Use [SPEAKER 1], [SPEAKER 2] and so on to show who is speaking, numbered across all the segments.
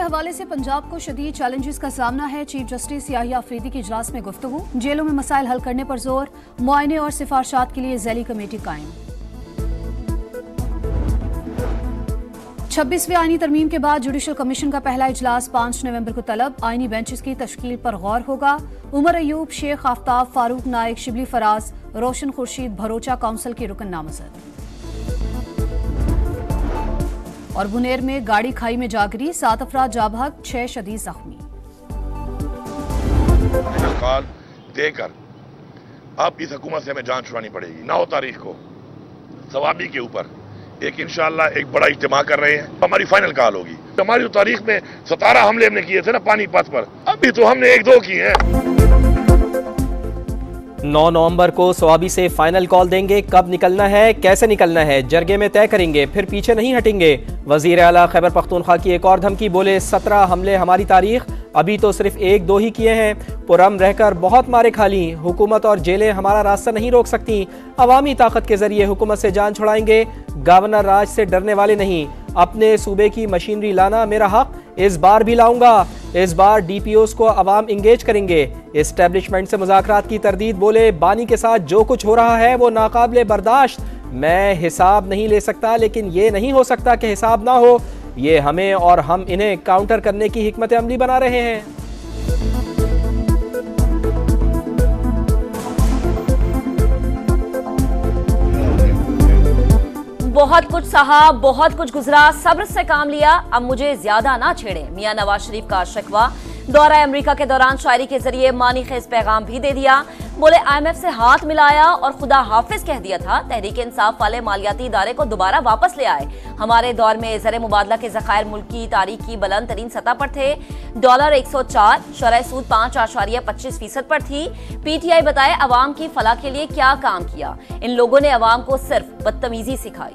[SPEAKER 1] हवाले से पंजाब को शदीद चैलेंजेस का सामना है। चीफ जस्टिस याहिया अफरीदी की इजलास में गुफ्तगू, जेलों में मसाइल हल करने पर जोर, मुआयने और सिफारशात के लिए ज़ैली कमेटी कायम। 26वें आईनी तरमीम के बाद जुडिशल कमीशन का पहला इजलास 5 नवंबर को तलब। आईनी बेंचेस की तश्कील पर गौर होगा। उमर अयूब, शेख आफ्ताब, फारूक नाइक, शिबली फराज, रोशन खुर्शीद भरोचा काउंसिल के रुकन नामजद। और बुनेर में गाड़ी खाई में जा गिरी, 7 अफराद जा बहक, 6 शदीद जख्मी।
[SPEAKER 2] कॉल देकर अब इस हुकूमत से हमें जान छुड़ानी पड़ेगी। 9 तारीख को सवाबी के ऊपर एक इंशाअल्लाह एक बड़ा इज्तिमा कर रहे हैं। हमारी फाइनल कॉल होगी। हमारी तो तारीख में 17 हमले हमने किए थे ना पानीपत पर, अभी तो हमने 1-2 किए हैं।
[SPEAKER 3] 9 नवंबर को सवाबी से फाइनल कॉल देंगे। कब निकलना है, कैसे निकलना है, जरगे में तय करेंगे, फिर पीछे नहीं हटेंगे। वजीर आला खैबर पख्तूनख्वा की एक और धमकी, बोले 17 हमले हमारी तारीख, अभी तो सिर्फ 1-2 ही किए हैं। पुरम रहकर बहुत मारे खाली, हुकूमत और जेलें हमारा रास्ता नहीं रोक सकती। अवामी ताकत के जरिए हुकूमत से जान छुड़ाएंगे। गवर्नर राज से डरने वाले नहीं। अपने सूबे की मशीनरी लाना मेरा हक, इस बार भी लाऊंगा। इस बार DPOs को अवाम इंगेज करेंगे। एस्टेब्लिशमेंट से मुज़ाकरात की तरदीद, बोले बानी के साथ जो कुछ हो रहा है वो नाकाबिले बर्दाश्त। मैं हिसाब नहीं ले सकता, लेकिन ये नहीं हो सकता कि हिसाब ना हो। ये हमें और हम इन्हें काउंटर करने की हिकमत अमली बना रहे हैं।
[SPEAKER 4] बहुत कुछ सहा, बहुत कुछ गुजरा, सब्र से काम लिया, अब मुझे ज्यादा ना छेड़े, मियां नवाज शरीफ का शिकवा। दौरा अमेरिका के दौरान शायरी के जरिए मानी खेज पैगाम भी दे दिया। बोले IMF से हाथ मिलाया और खुदा हाफिज कह दिया था। तहरीक इंसाफ वाले मालियाती इदारे को दोबारा वापस ले आए। हमारे दौर में ज़र मुबादला के ज़खायर मुल्क की तारीख की बुलंद तरीन सतह पर थे। डॉलर 104, शरह सूद 5.25% पर थी। PTI बताए अवाम की फलाह के लिए क्या काम किया। इन लोगों ने अवाम को सिर्फ बदतमीजी सिखाई।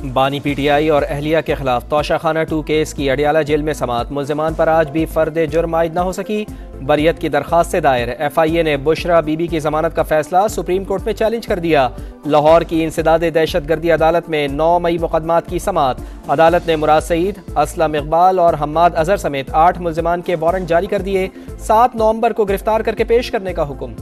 [SPEAKER 3] बानी PTI और अहलिया के खिलाफ तोशाखाना 2 केस की अडियाला जेल में समाअत। मुल्जिमान पर आज भी फर्द जुर्म आयद न हो सकी। बरियत की दरखास्त से दायर। FIA ने बुशरा बीबी की जमानत का फैसला सुप्रीम कोर्ट में चैलेंज कर दिया। लाहौर की इंसदाद दहशतगर्दी अदालत में 9 मई मुकदमात की समाअत। अदालत ने मुराद सईद, असलम इकबाल और हम्माद अजहर समेत 8 मुल्जिमान के वारंट जारी कर दिए। 7 नवंबर को गिरफ्तार करके पेश करने का हुक्म।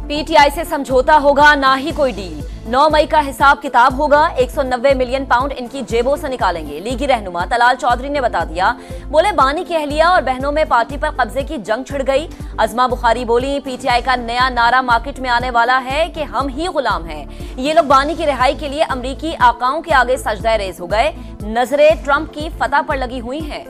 [SPEAKER 4] PTI से समझौता होगा, ना ही कोई डील। 9 मई का हिसाब किताब होगा। 190 मिलियन पाउंड इनकी जेबों से निकालेंगे। लीगी रहनुमा तलाल चौधरी ने बता दिया। बोले बानी की अहलिया और बहनों में पार्टी पर कब्जे की जंग छिड़ गई। अजमा बुखारी बोली PTI का नया नारा मार्केट में आने वाला है कि हम ही गुलाम हैं। ये लोग बानी की रिहाई के लिए अमरीकी आकाओं के आगे सजदा रेज हो गए। नजरें ट्रंप की फतह पर लगी हुई हैं।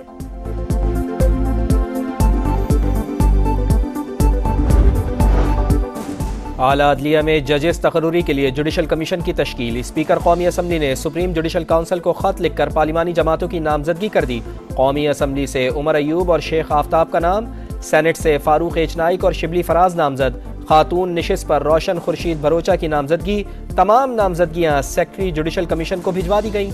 [SPEAKER 3] आला अदलिया में जजेस तकर्रुरी के लिए जुडिशल कमीशन की तश्कील। स्पीकर कौमी असम्बली ने सुप्रीम जुडिशल काउंसिल को खत लिखकर पार्लिमानी जमातों की नामजदगी कर दी। कौमी असम्बली से उमर अयूब और शेख आफ्ताब का नाम, सेनेट से फारूक एच नाइक और शिबली फराज नामजद। खातून निशिस्त पर रोशन खुर्शीद भरोचा की नामजदगी। तमाम नामजदगियां सेक्रेटरी जुडिशल कमीशन को भिजवा दी गई।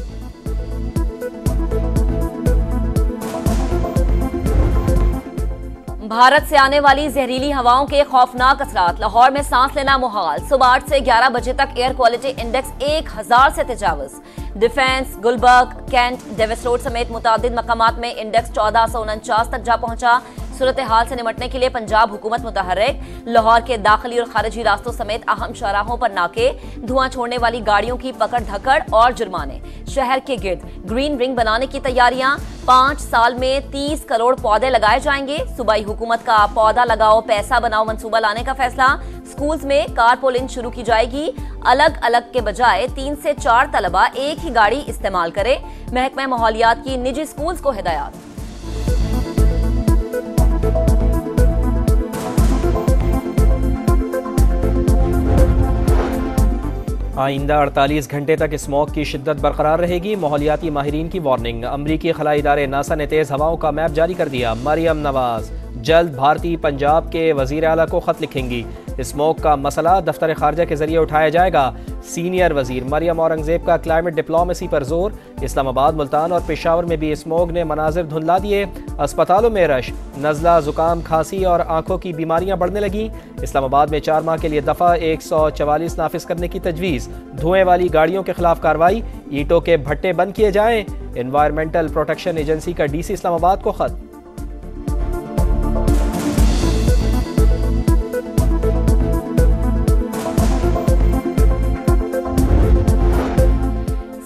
[SPEAKER 4] भारत से आने वाली जहरीली हवाओं के खौफनाक असरात। लाहौर में सांस लेना मुहाल। सुबह 8 से 11 बजे तक एयर क्वालिटी इंडेक्स 1000 से तजावुज। Defence, Gulberg, cantt, Davis road समेत मुतादिद मकामात में इंडेक्स 1449 तक जा पहुंचा। सूरत हाल से निपटने के लिए पंजाब हुकूमत मुतहर्रिक। लाहौर के दाखिली और खारिजी रास्तों समेत अहम शाहराहों पर नाके, धुआं छोड़ने वाली गाड़ियों की पकड़ धकड़ और जुर्माने। शहर के गिर्द ग्रीन रिंग बनाने की तैयारियां। 5 साल में 30 करोड़ पौधे लगाए जाएंगे। सूबाई हुकूमत का पौधा लगाओ पैसा बनाओ मंसूबा लाने का फैसला। स्कूल्स में कारपोलिंग शुरू की जाएगी। अलग अलग के बजाय 3 से 4 तलबा एक ही गाड़ी इस्तेमाल करें। महकमा माहौलियात की निजी स्कूल्स को हिदायत।
[SPEAKER 3] आइंदा 48 घंटे तक स्मॉग की शिद्दत बरकरार रहेगी। माहौलियाती माहिरीन की वार्निंग। अमरीकी खलाई इदारे नासा ने तेज हवाओं का मैप जारी कर दिया। मरियम नवाज जल्द भारतीय पंजाब के वजीर आला को खत लिखेंगी। स्मोक का मसला दफ्तर खारजा के जरिए उठाया जाएगा। सीनियर वजीर मरियम औरंगजेब का क्लाइमेट डिप्लोमेसी पर जोर। इस्लामाबाद, मुल्तान और पेशावर में भी स्मोक ने मनाजिर धुंधला दिए। अस्पतालों में रश, नज़ला, जुकाम, खांसी और आंखों की बीमारियां बढ़ने लगी। इस्लामाबाद में 4 माह के लिए दफ़ा 144 नाफिज करने की तजवीज़। धुएं वाली गाड़ियों के खिलाफ कार्रवाई। ईंटों के भट्टे बंद किए जाएं। एनवायरमेंटल प्रोटेक्शन एजेंसी का DC इस्लामाबाद को खत।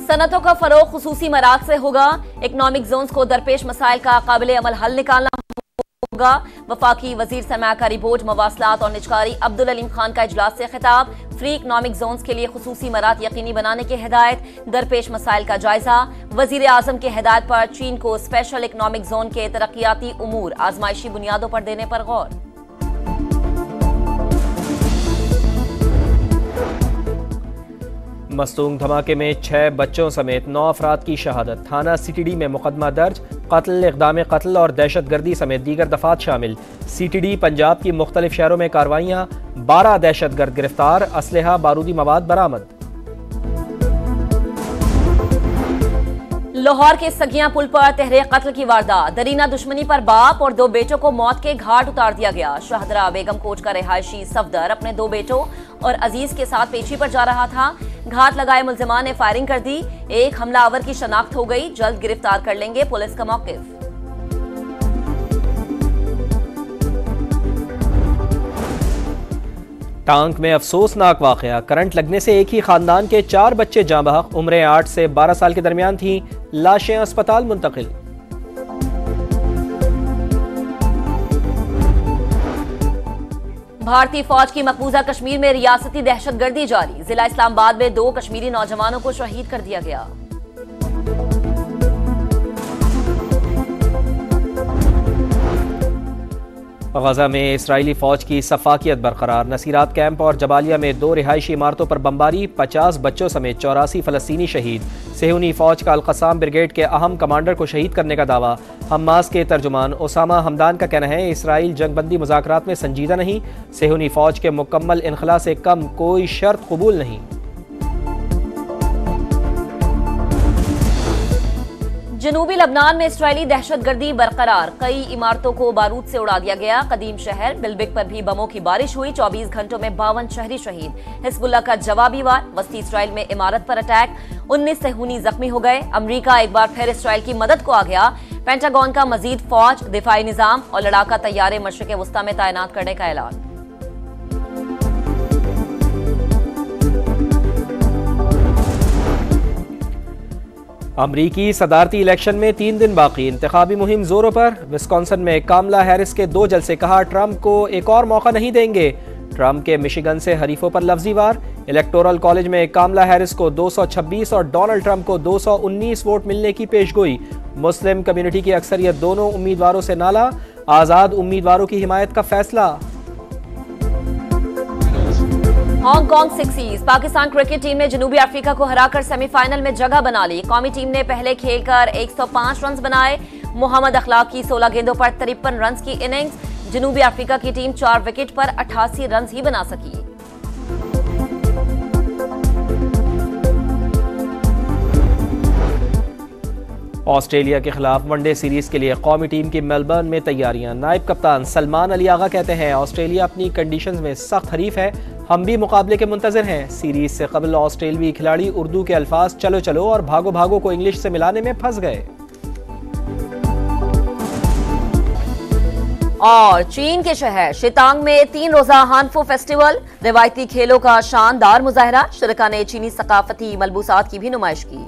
[SPEAKER 4] सनतों का फरोग खुसूसी मराकज से होगा। इकनॉमिक जोन्स को दरपेश मसाइल का काबिल अमल हल निकालना होगा। वफाकी वजीर सरमायाकारी बोर्ड, मवासलात और निजकारी अब्दुल अलीम खान का इजलास से खिताब। फ्री इकनॉमिक जोन्स के लिए खुसूसी मरात यकीनी बनाने की हिदायत। दरपेश मसाइल का जायजा। वजीर आजम की हिदायत पर चीन को स्पेशल इकनॉमिक जोन के तरक्याती उमूर आजमाइशी बुनियादों पर देने पर गौर।
[SPEAKER 3] मस्तूंग धमाके में 6 बच्चों समेत 9 अफराद की शहादत। थाना CTD में मुकदमा दर्ज। कत्ल, इक़दाम कत्ल और दहशतगर्दी समेत दीगर दफात शामिल। CTD पंजाब की मुख्तलिफ शहरों में कार्रवाइयाँ। 12 दहशतगर्द गिरफ्तार। असलहा, बारूदी मवाद बरामद।
[SPEAKER 4] लाहौर के सगिया पुल पर तहरीक कत्ल की वारदात। दरीना दुश्मनी पर बाप और 2 बेटों को मौत के घाट उतार दिया गया। शाहदरा बेगम कोच का रिहायशी सफदर अपने 2 बेटों और अजीज के साथ पेशी पर जा रहा था। घात लगाए मुल्जिमान ने फायरिंग कर दी। एक हमलावर की शनाख्त हो गई। जल्द गिरफ्तार कर लेंगे पुलिस का मौकिफ।
[SPEAKER 3] टांक में अफसोसनाक वाकया। करंट लगने से एक ही खानदान के 4 बच्चे जाँ बहक। उम्रें 8 से 12 साल के दरमियान थी। लाशें अस्पताल मुंतकिल।
[SPEAKER 4] भारतीय फौज की मकबूजा कश्मीर में रियासती दहशतगर्दी जारी। जिला इस्लामाबाद में 2 कश्मीरी नौजवानों को शहीद कर दिया गया।
[SPEAKER 3] गजा में इसराइली फौज की सफाकियत बरकरार। नसीरात कैंप और जबालिया में 2 रिहायशी इमारतों पर बमबारी। 50 बच्चों समेत 84 फलस्तीनी शहीद। सेहूनी फौज का अल-क़स्साम ब्रिगेड के अहम कमांडर को शहीद करने का दावा। हमास के तर्जुमान ओसामा हमदान का कहना है इसराइल जंगबंदी मुज़ाकरात में संजीदा नहीं। सेहूनी फौज के मुकम्मल इनखला से कम कोई शर्त कबूल नहीं।
[SPEAKER 4] जनूबी लबनान में इसराइली दहशतगर्दी बरकरार। कई इमारतों को बारूद से उड़ा दिया गया। कदीम शहर बिलबिक पर भी बमों की बारिश हुई। 24 घंटों में 52 शहरी शहीद। हिजबुल्लाह का जवाबी वार। वस्ती इसराइल में इमारत पर अटैक। 19 सेहूनी जख्मी हो गए। अमरीका एक बार फिर इसराइल की मदद को आ गया। पेंटागन का मजीद फौज, दिफाई निजाम और लड़ाका तैयारे मशरिक वस्ता में तैनात करने का ऐलान।
[SPEAKER 3] अमरीकी सदारती इलेक्शन में 3 दिन बाकी। इंतखाबी मुहिम जोरों पर। विस्कॉन्सन में कामला हैरिस के 2 जलसे। कहा ट्रंप को एक और मौका नहीं देंगे। ट्रंप के मिशिगन से हरीफों पर लफ्जी वार। इलेक्टोरल कॉलेज में कामला हैरिस को 226 और डोनाल्ड ट्रंप को 219 वोट मिलने की पेशगोई। मुस्लिम कम्युनिटी की अक्सरियत दोनों उम्मीदवारों से नाला। आजाद उम्मीदवारों की हिमायत का फैसला।
[SPEAKER 4] हांगकांग सिक्सीज। पाकिस्तान क्रिकेट टीम ने जनूबी अफ्रीका को हराकर सेमीफाइनल में जगह बना ली। कौमी टीम ने पहले खेलकर 105 रन बनाए। मोहम्मद अखलाक की 16 गेंदों पर 53 रन की इनिंग्स। जनूबी अफ्रीका की टीम 4 विकेट पर 88 रन ही बना सकी।
[SPEAKER 3] ऑस्ट्रेलिया के खिलाफ वनडे सीरीज के लिए कौमी टीम की मेलबर्न में तैयारियां। नायब कप्तान सलमान अली आगा कहते हैं ऑस्ट्रेलिया अपनी कंडीशंस में सख्त हरीफ है। हम भी मुकाबले के मुंतज़िर हैं। सीरीज से कबल ऑस्ट्रेलियाई खिलाड़ी उर्दू के अल्फाज चलो चलो और भागो भागो को इंग्लिश से मिलाने में फंस गए।
[SPEAKER 4] और चीन के शहर शितांग में 3 रोजा हानफो फेस्टिवल। रिवायती खेलों का शानदार मुजाहरा। शुरका ने चीनी सकाफती मलबूसात की भी नुमाइश की।